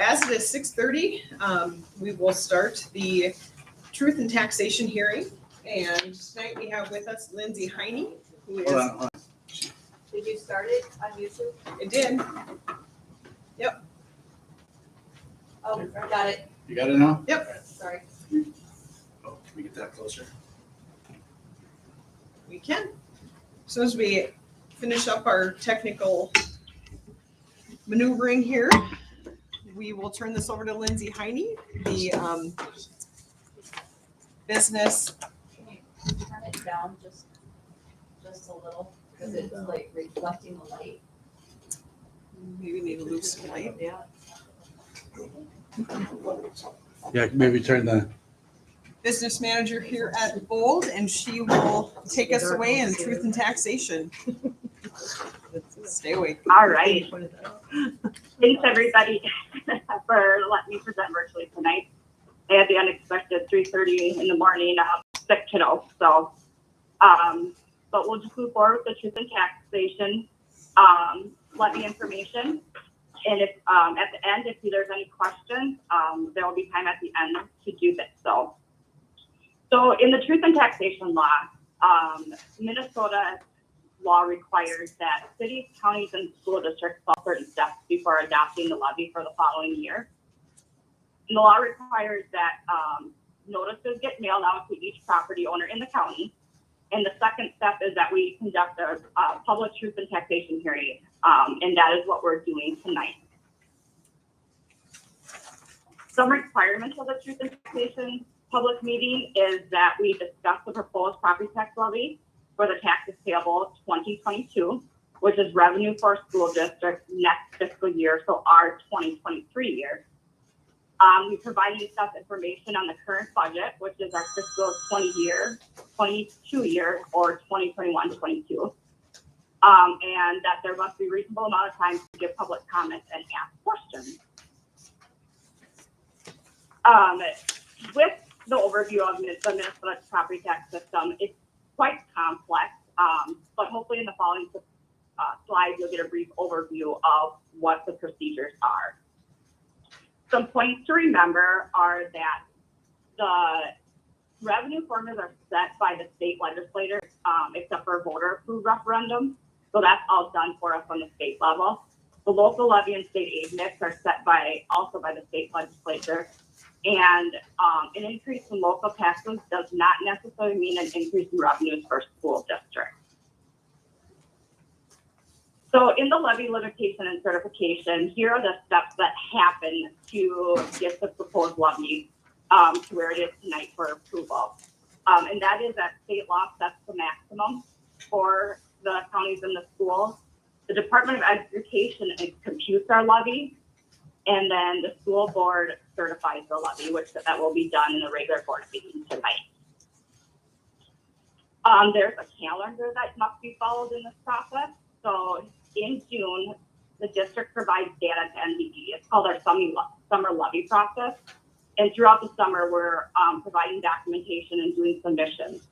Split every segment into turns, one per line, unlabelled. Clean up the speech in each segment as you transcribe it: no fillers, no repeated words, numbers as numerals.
As it is 6:30, we will start the Truth and Taxation hearing. And tonight we have with us Lindsay Heine, who is.
Hold on.
Did you start it on YouTube?
It did. Yep.
Oh, I got it.
You got it now?
Yep.
Sorry.
Oh, can we get that closer?
We can. As soon as we finish up our technical maneuvering here, we will turn this over to Lindsay Heine, the business.
Can you turn it down just a little because it's like reflecting the light?
Maybe need to lose some light.
Yeah.
Yeah, maybe turn the.
Business manager here at Bold, and she will take us away in Truth and Taxation. Stay awake.
All right. Thanks, everybody, for letting me present virtually tonight. I had the unexpected 3:30 in the morning sick kiddo. So, but we'll just move forward with the Truth and Taxation levy information. And if at the end, if there's any questions, there will be time at the end to do this. So in the Truth and Taxation law, Minnesota law requires that cities, counties, and school districts follow certain steps before adopting the levy for the following year. And the law requires that notices get mailed out to each property owner in the county. And the second step is that we conduct a public Truth and Taxation hearing, and that is what we're doing tonight. Some requirements of the Truth and Taxation public meeting is that we discuss the proposed property tax levy for the taxes payable 2022, which is revenue for school districts next fiscal year, so our 2023 year. We provide you stuff information on the current budget, which is our fiscal 22 year, or 2021-22. And that there must be a reasonable amount of time to give public comments and ask questions. With the overview of the Minnesota property tax system, it's quite complex, but hopefully in the following slides, you'll get a brief overview of what the procedures are. Some points to remember are that the revenue formulas are set by the state legislature, except for a voter-approved referendum. So that's all done for us on the state level. The local levy and state aid mix are set also by the state legislature. And an increase in local taxes does not necessarily mean an increase in revenues for school districts. So in the levy limitation and certification, here are the steps that happen to get the proposed levy to where it is tonight for approval. And that is that state law sets the maximum for the counties and the schools. The Department of Education computes our levy, and then the school board certifies the levy, which that will be done in the regular board meeting tonight. There's a calendar that must be followed in this process. So in June, the district provides data to NDE. It's called our summer levy process. And throughout the summer, we're providing documentation and doing submissions.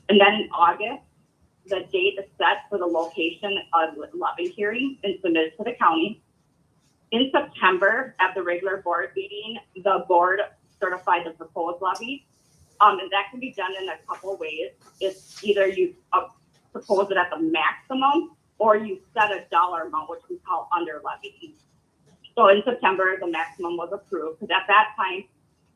And then in August, the date is set for the location of the levy hearing and submitted to the county. In September, at the regular board meeting, the board certified the proposed levy. And that can be done in a couple of ways. It's either you propose it at the maximum, or you set a dollar amount, which we call under levy. So in September, the maximum was approved, because at that time,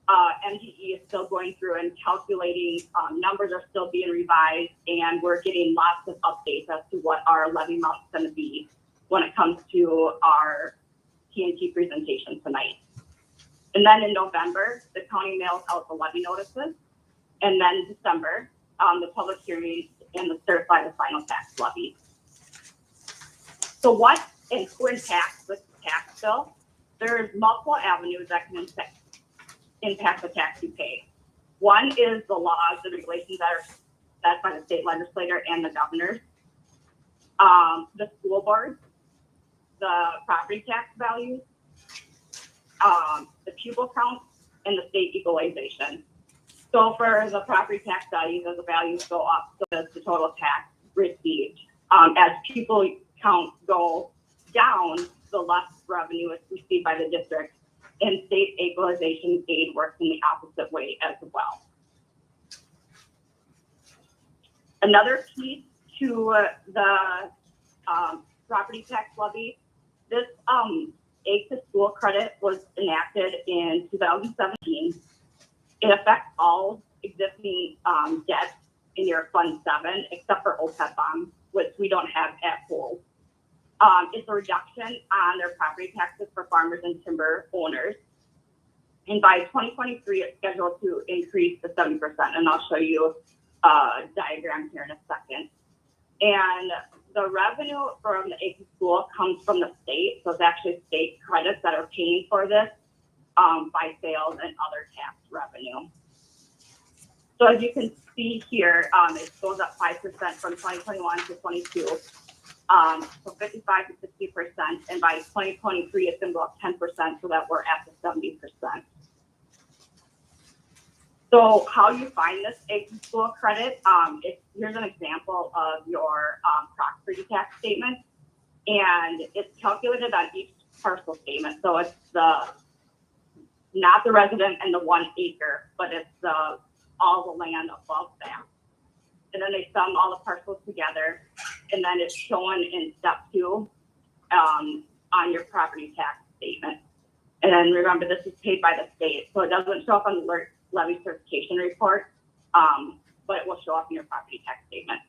MDE is still going through and calculating, numbers are still being revised, and we're getting lots of updates as to what our levy amount is going to be when it comes to our TNT presentation tonight. And then in November, the county mails out the levy notices, and then December, the public hearings and the certify the final tax levy. So what and who impacts the tax bill? There's multiple avenues that can impact the tax you pay. One is the laws, the regulations that are set by the state legislature and the governors, the school boards, the property tax values, the pupil count, and the state equalization. So for the property tax values, as the values go up, so does the total tax received. As pupil count go down, the less revenue is received by the district, and state equalization aid works in the opposite way as well. Another piece to the property tax levy, this aid to school credit was enacted in 2017. It affects all existing debt in your Fund 7, except for OPEB bonds, which we don't have at full. It's a reduction on their property taxes for farmers and timber owners. And by 2023, it's scheduled to increase to 70%. And I'll show you a diagram here in a second. And the revenue from the aid to school comes from the state. So it's actually state credits that are paying for this by sales and other tax revenue. So as you can see here, it goes up 5% from 2021 to 22. So 55 to 60%, and by 2023, it's going to go up 10%, so that we're at the 70%. So how you find this aid to school credit, here's an example of your property tax statement, and it's calculated on each parcel statement. So it's not the resident and the 1 acre, but it's all the land above that. And then they sum all the parcels together, and then it's shown in step 2 on your property tax statement. And then remember, this is paid by the state, so it doesn't show up on the levy certification report, but it will show up in your property tax statement.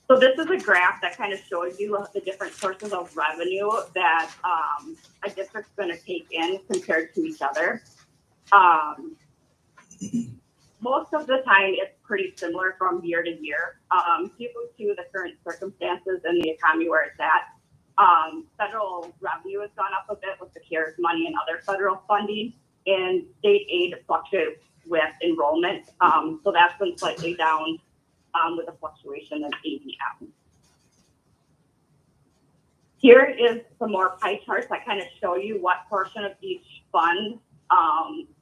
So this is a graph that kind of shows you the different sources of revenue that a district's going to take in compared to each other. Most of the time, it's pretty similar from year to year. Due to the current circumstances and the economy where it's at, federal revenue has gone up a bit with the CARES money and other federal funding, and state aid fluctuates with enrollment. So that's been slightly down with a fluctuation in ADM. Here is some more pie charts that kind of show you what portion of each fund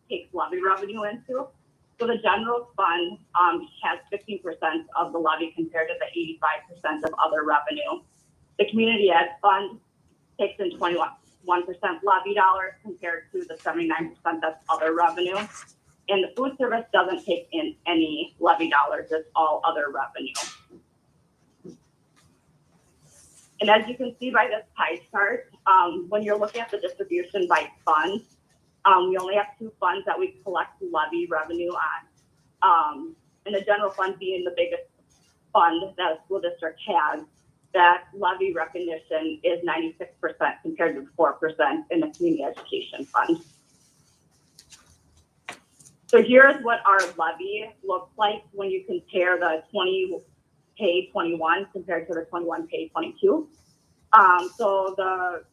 takes levy revenue into. So the general fund has 15% of the levy compared to the 85% of other revenue. The community ed fund takes in 21% levy dollars compared to the 79% that's other revenue. And the food service doesn't take in any levy dollars, it's all other revenue. And as you can see by this pie chart, when you're looking at the distribution by fund, we only have 2 funds that we collect levy revenue on. And the general fund being the biggest fund that a school district has, that levy recognition is 96% compared to 4% in the community education fund. So here's what our levy looks like when you compare the 20 pay 21 compared to the 21 pay 22. So the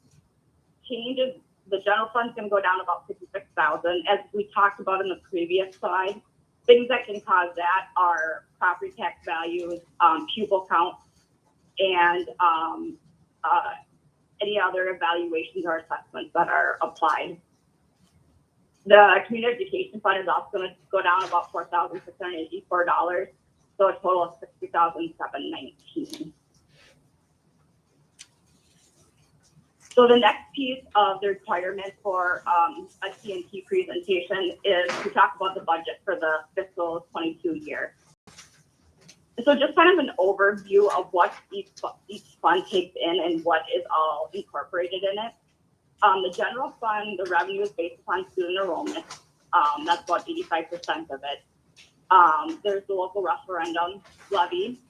change is the general fund is going to go down about 56,000. As we talked about in the previous slide, things that can cause that are property tax values, pupil count, and any other evaluations or assessments that are applied. The community education fund is also going to go down about $4,684, so a total of $60,719. So the next piece of the requirement for a TNT presentation is to talk about the budget for the fiscal 22 year. So just kind of an overview of what each fund takes in and what is all incorporated in it. The general fund, the revenue is based upon student enrollment. That's about 85% of it. There's the local referendum levy.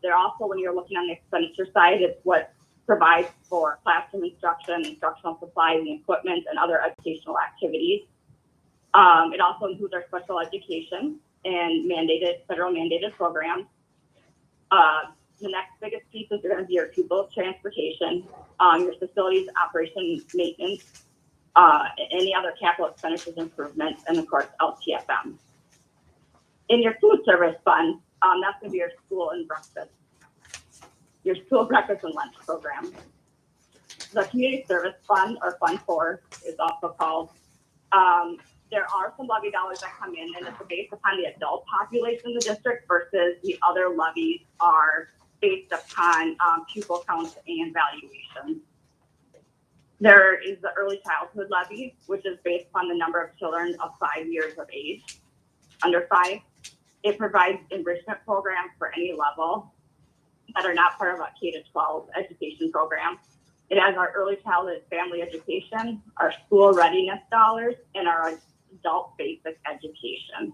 There also, when you're looking on the expenditure side, it's what provides for classroom instruction, instructional supplies and equipment, and other educational activities. It also includes our special education and federal mandated programs. The next biggest pieces are going to be your pupil transportation, your facilities operations maintenance, any other capital expenditures improvements, and of course LTFM. In your food service fund, that's going to be your school and breakfast, your school breakfast and lunch program. The community service fund, or Fund 4 is also called. There are some levy dollars that come in, and it's based upon the adult population in the district versus the other levies are based upon pupil counts and valuation. There is the early childhood levy, which is based on the number of children of 5 years of age, under 5. It provides enrichment programs for any level that are not part of a K-12 education program. It has our early childhood family education, our school readiness dollars, and our adult basic education.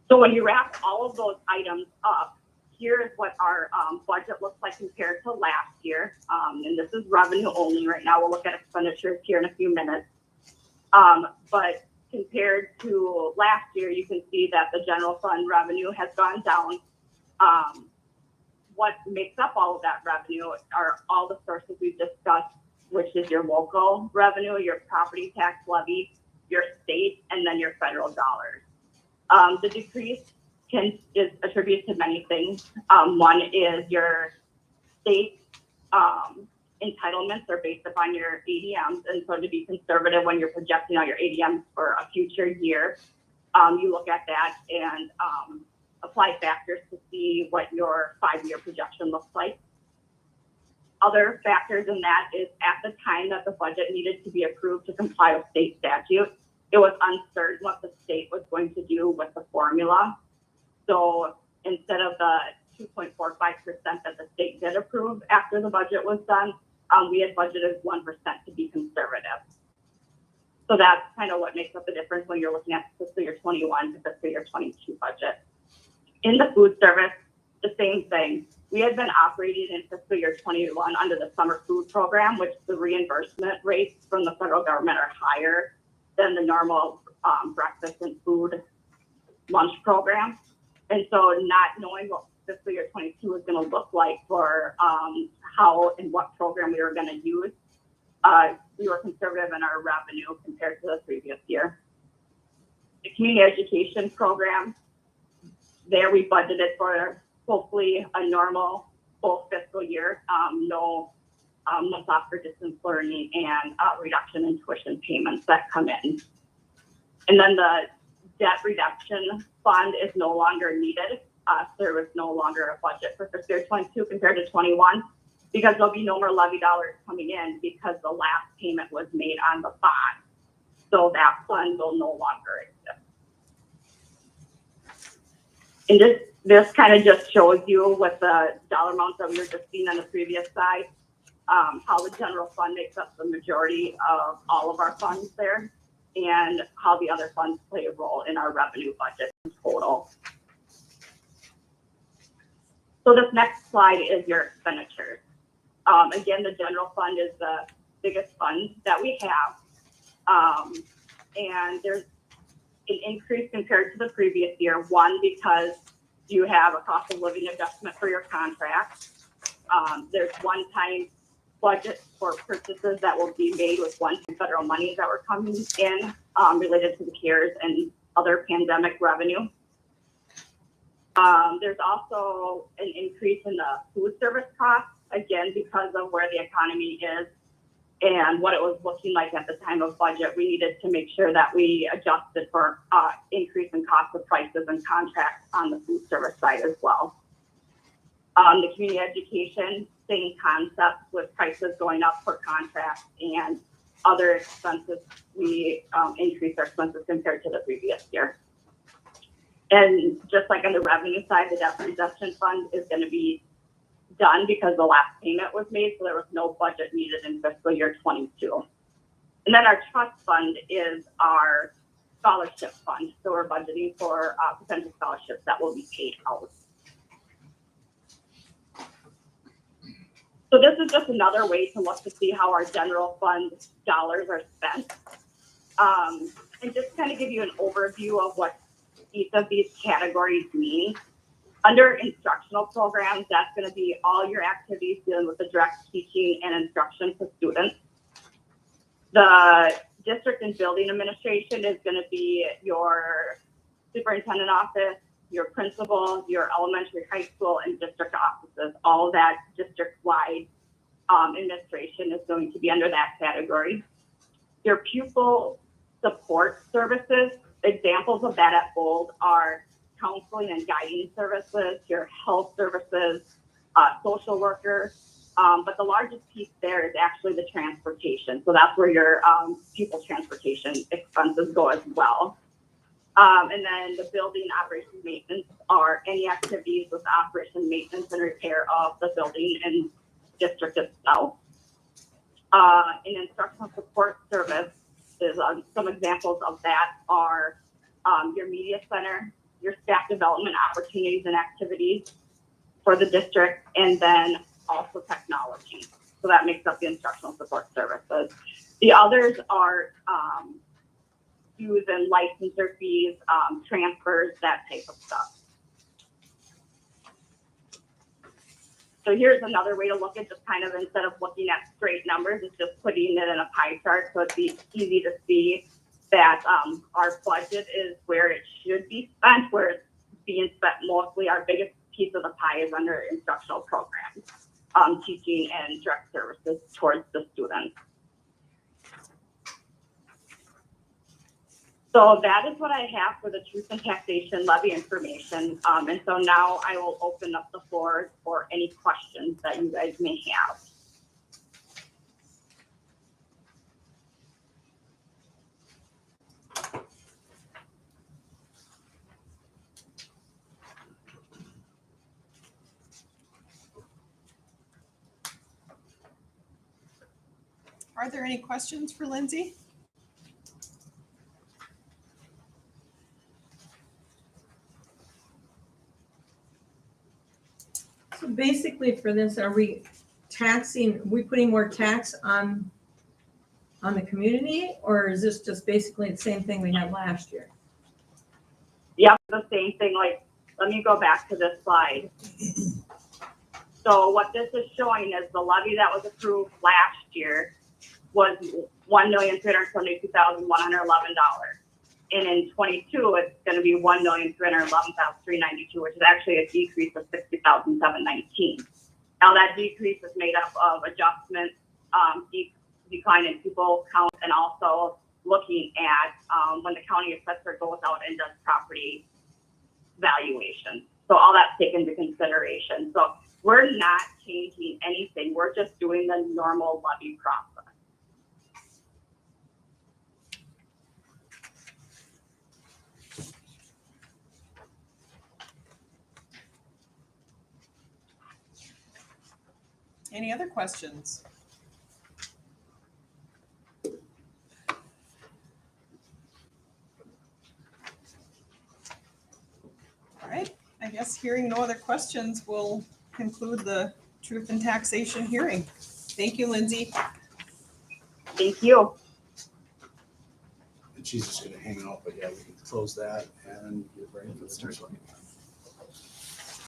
So when you wrap all of those items up, here is what our budget looks like compared to last year. And this is revenue only right now. We'll look at expenditures here in a few minutes. But compared to last year, you can see that the general fund revenue has gone down. What makes up all of that revenue are all the sources we've discussed, which is your local revenue, your property tax levy, your state, and then your federal dollars. The decrease is attributed to many things. One is your state entitlements are based upon your ADMs, and so to be conservative when you're projecting out your ADMs for a future year, you look at that and apply factors to see what your 5-year projection looks like. Other factors in that is at the time that the budget needed to be approved to comply with state statute, it was uncertain what the state was going to do with the formula. So instead of the 2.45% that the state did approve after the budget was done, we had budgeted 1% to be conservative. So that's kind of what makes up the difference when you're looking at fiscal year 21 to fiscal year 22 budget. In the food service, the same thing. We had been operating in fiscal year 21 under the summer food program, which the reimbursement rates from the federal government are higher than the normal breakfast and food lunch program. And so not knowing what fiscal year 22 was going to look like for how and what program we were going to use, we were conservative in our revenue compared to the previous year. The community education program, there we budgeted for hopefully a normal full fiscal year, no months off for distance learning and reduction in tuition payments that come in. And then the debt reduction fund is no longer needed. There was no longer a budget for fiscal year 22 compared to 21 because there'll be no more levy dollars coming in because the last payment was made on the bond. So that fund will no longer exist. And this kind of just shows you with the dollar amounts that we were just seeing on the previous slide, how the general fund makes up the majority of all of our funds there and how the other funds play a role in our revenue budget in total. So this next slide is your expenditures. Again, the general fund is the biggest fund that we have. And there's an increase compared to the previous year. One, because you have a cost of living adjustment for your contract. There's one-time budget for purchases that will be made with one-time federal monies that were coming in related to the CARES and other pandemic revenue. There's also an increase in the food service costs, again, because of where the economy is and what it was looking like at the time of budget. We needed to make sure that we adjusted for increase in cost of prices and contracts on the food service side as well. The community education, same concept with prices going up for contracts and other expenses. We increased our expenses compared to the previous year. And just like on the revenue side, the debt reduction fund is going to be done because the last payment was made, so there was no budget needed in fiscal year 22. And then our trust fund is our scholarship fund. So we're budgeting for potential scholarships that will be paid out. So this is just another way to look to see how our general fund dollars are spent. And just kind of give you an overview of what each of these categories mean. Under instructional programs, that's going to be all your activities dealing with the direct teaching and instruction to students. The district and building administration is going to be your superintendent office, your principal, your elementary, high school, and district offices. All of that district-wide administration is going to be under that category. Your pupil support services, examples of that at bold are counseling and guiding services, your health services, social workers, But the largest piece there is actually the transportation. So that's where your people transportation expenses go as well. And then the building operations maintenance are any activities with operation, maintenance, and repair of the building and district itself. In instructional support services, some examples of that are your media center, your staff development opportunities and activities for the district, and then also technology. So that makes up the instructional support services. The others are dues and licensure fees, transfers, that type of stuff. So here's another way to look at just kind of, instead of looking at straight numbers, it's just putting it in a pie chart. So it's easy to see that our budget is where it should be spent, where it's being spent mostly. Our biggest piece of the pie is under instructional programs, teaching and direct services towards the students. So that is what I have for the truth and taxation levy information. And so now I will open up the floor for any questions that you guys may have.
Are there any questions for Lindsay?
So basically for this, are we putting more tax on the community, or is this just basically the same thing we had last year?
Yep, the same thing. Like, let me go back to this slide. So what this is showing is the levy that was approved last year was $1,372,111. And in 22, it's going to be $1,311,392, which is actually a decrease of $60,719. Now that decrease is made up of adjustments, decline in people count, and also looking at when the county assessor goes out and does property valuation. So all that's taken into consideration. So we're not changing anything. We're just doing the normal levy process.
Any other questions? All right, I guess hearing no other questions, we'll conclude the truth and taxation hearing. Thank you, Lindsay.
Thank you.
And she's just gonna hang out, but yeah, we can close that and get ready for the next one.